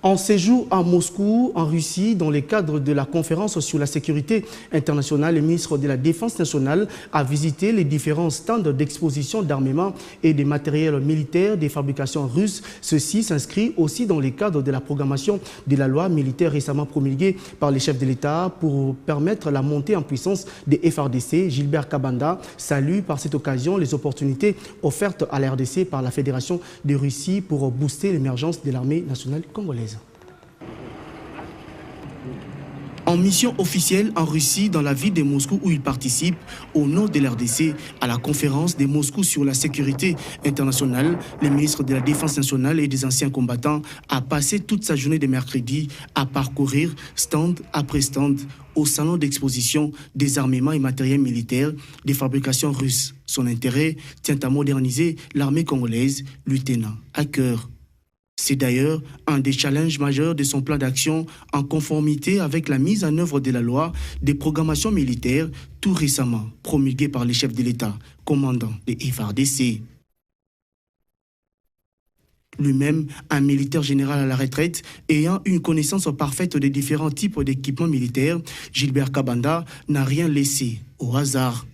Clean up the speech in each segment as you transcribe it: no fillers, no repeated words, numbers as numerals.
En séjour à Moscou, en Russie, dans le cadre de la conférence sur la sécurité internationale, le ministre de la Défense nationale a visité les différents stands d'exposition d'armement et de matériel militaire des fabrications russes. Ceci s'inscrit aussi dans le cadre de la programmation de la loi militaire récemment promulguée par les chefs de l'État pour permettre la montée en puissance des FARDC. Gilbert Kabanda salue par cette occasion les opportunités offertes à la RDC par la Fédération de Russie pour booster l'émergence de l'armée nationale congolaise. En mission officielle en Russie, dans la ville de Moscou où il participe, au nom de l'RDC, à la conférence de Moscou sur la sécurité internationale, le ministre de la Défense nationale et des anciens combattants a passé toute sa journée de mercredi à parcourir stand après stand au salon d'exposition des armements et matériels militaires des fabrications russes. Son intérêt tient à moderniser l'armée congolaise, lui tenant à cœur. C'est d'ailleurs un des challenges majeurs de son plan d'action en conformité avec la mise en œuvre de la loi des programmations militaires tout récemment promulguée par les chefs de l'État, commandant des FARDC. Lui-même, un militaire général à la retraite, ayant une connaissance parfaite des différents types d'équipements militaires, Gilbert Kabanda n'a rien laissé au hasard.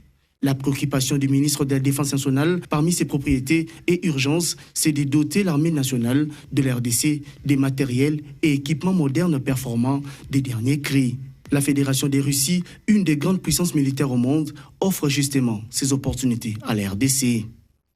La préoccupation du ministre de la Défense nationale, parmi ses propriétés et urgences, c'est de doter l'armée nationale de l'RDC des matériels et équipements modernes performants des derniers cris. La Fédération de Russie, une des grandes puissances militaires au monde, offre justement ces opportunités à la RDC.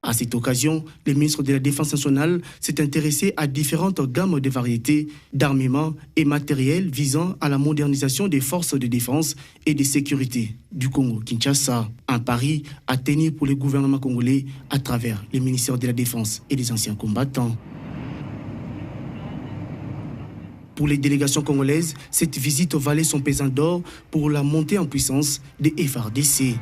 À cette occasion, le ministre de la Défense nationale s'est intéressé à différentes gammes de variétés d'armements et matériels visant à la modernisation des forces de défense et de sécurité du Congo-Kinshasa. Un pari à tenir pour le gouvernement congolais à travers le ministère de la Défense et des anciens combattants. Pour les délégations congolaises, cette visite valait son pesant d'or pour la montée en puissance des FARDC.